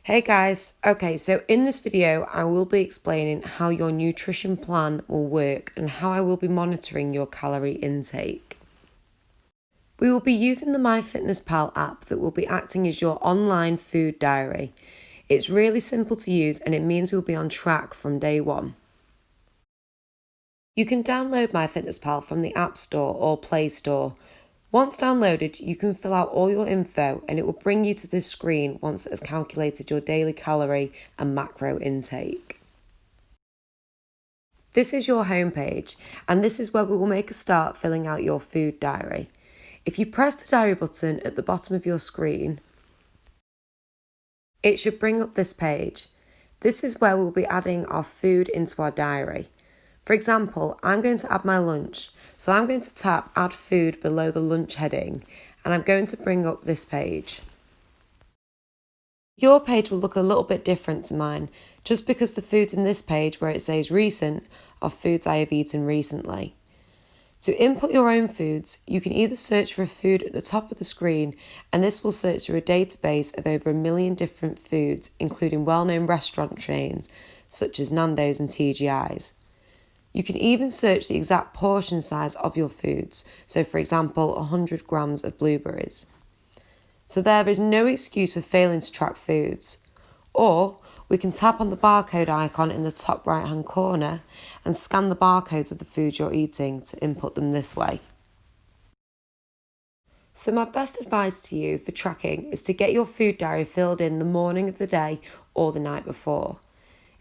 Hey guys, okay, so in this video I will be explaining how your nutrition plan will work and how I will be monitoring your calorie intake. We will be using the MyFitnessPal app that will be acting as your online food diary. It's really simple to use and it means we'll be on track from day one. You can download MyFitnessPal from the App Store or Play Store. Once downloaded, you can fill out all your info and it will bring you to this screen once it has calculated your daily calorie and macro intake. This is your homepage, and this is where we will make a start filling out your food diary. If you press the diary button at the bottom of your screen, it should bring up this page. This is where we'll be adding our food into our diary. For example, I'm going to add my lunch, so I'm going to tap Add Food below the lunch heading, and I'm going to bring up this page. Your page will look a little bit different to mine, just because the foods in this page where it says recent are foods I have eaten recently. To input your own foods, you can either search for a food at the top of the screen, and this will search through a database of over 1 million different foods, including well-known restaurant chains such as Nando's and TGI's. You can even search the exact portion size of your foods, so for example 100 grams of blueberries. So there is no excuse for failing to track foods. Or we can tap on the barcode icon in the top right hand corner and scan the barcodes of the foods you're eating to input them this way. So my best advice to you for tracking is to get your food diary filled in the morning of the day or the night before.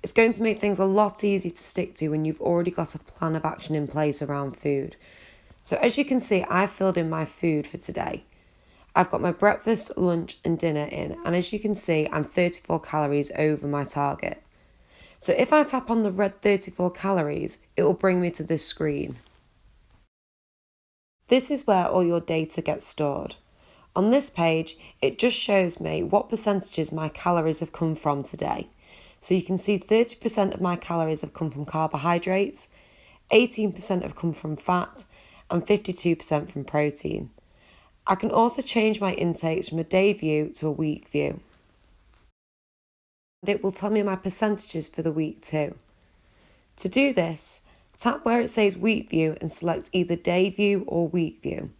It's going to make things a lot easier to stick to when you've already got a plan of action in place around food. So as you can see, I've filled in my food for today. I've got my breakfast, lunch and dinner in, and as you can see, I'm 34 calories over my target. So if I tap on the red 34 calories, it will bring me to this screen. This is where all your data gets stored. On this page, it just shows me what percentages my calories have come from today. So you can see 30% of my calories have come from carbohydrates, 18% have come from fat, and 52% from protein. I can also change my intakes from a day view to a week view. And it will tell me my percentages for the week too. To do this, tap where it says week view and select either day view or week view.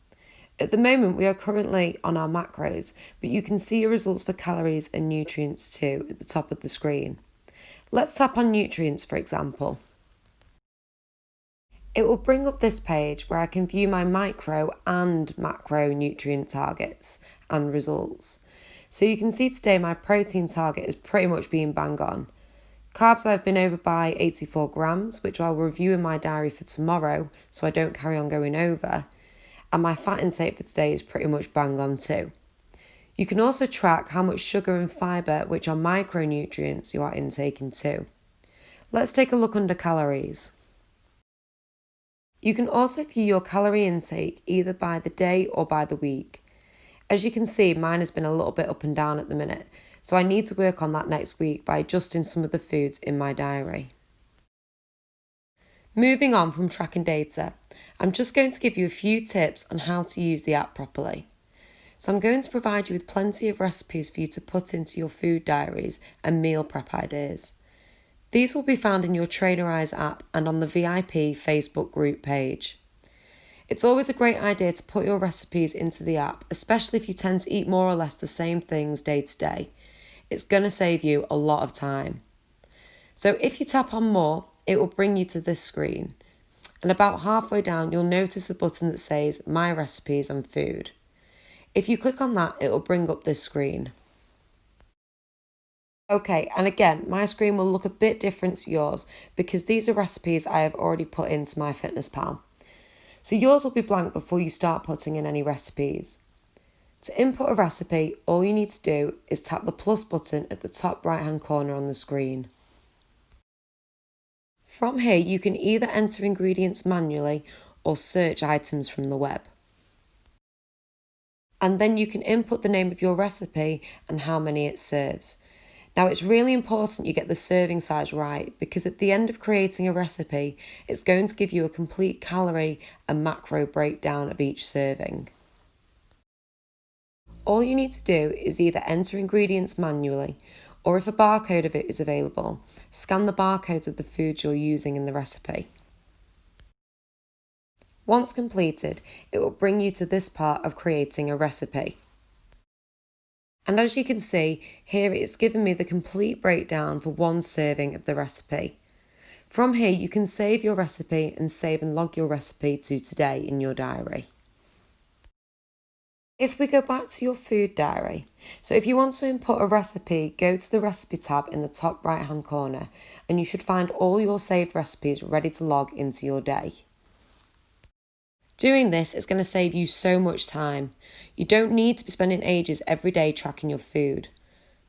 At the moment we are currently on our macros, but you can see your results for calories and nutrients too at the top of the screen. Let's tap on nutrients for example. It will bring up this page where I can view my micro and macro nutrient targets and results. So you can see today my protein target is pretty much being bang on. Carbs I've been over by 84 grams, which I'll review in my diary for tomorrow so I don't carry on going over. And my fat intake for today is pretty much bang on too. You can also track how much sugar and fibre, which are micronutrients, you are intaking too. Let's take a look under calories. You can also view your calorie intake either by the day or by the week. As you can see, mine has been a little bit up and down at the minute, so I need to work on that next week by adjusting some of the foods in my diary. Moving on from tracking data, I'm just going to give you a few tips on how to use the app properly. So I'm going to provide you with plenty of recipes for you to put into your food diaries and meal prep ideas. These will be found in your Trainer Eyes app and on the VIP Facebook group page. It's always a great idea to put your recipes into the app, especially if you tend to eat more or less the same things day to day. It's going to save you a lot of time. So if you tap on more, it will bring you to this screen. And about halfway down, you'll notice a button that says My Recipes and Food. If you click on that, it will bring up this screen. Okay, and again, my screen will look a bit different to yours because these are recipes I have already put into MyFitnessPal. So yours will be blank before you start putting in any recipes. To input a recipe, all you need to do is tap the plus button at the top right hand corner on the screen. From here, you can either enter ingredients manually or search items from the web. And then you can input the name of your recipe and how many it serves. Now it's really important you get the serving size right because at the end of creating a recipe, it's going to give you a complete calorie and macro breakdown of each serving. All you need to do is either enter ingredients manually or if a barcode of it is available, scan the barcodes of the foods you're using in the recipe. Once completed, it will bring you to this part of creating a recipe. And as you can see, here it's given me the complete breakdown for one serving of the recipe. From here, you can save your recipe and save and log your recipe to today in your diary. If we go back to your food diary, so if you want to input a recipe, go to the recipe tab in the top right hand corner and you should find all your saved recipes ready to log into your day. Doing this is going to save you so much time. You don't need to be spending ages every day tracking your food.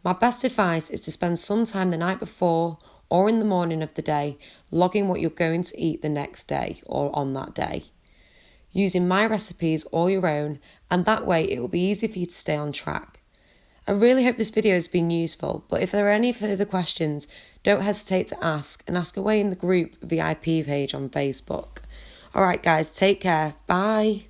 My best advice is to spend some time the night before or in the morning of the day logging what you're going to eat the next day or on that day, using my recipes or your own, and that way it will be easy for you to stay on track. I really hope this video has been useful, but if there are any further questions, don't hesitate to ask and ask away in the group VIP page on Facebook. Alright guys, take care. Bye.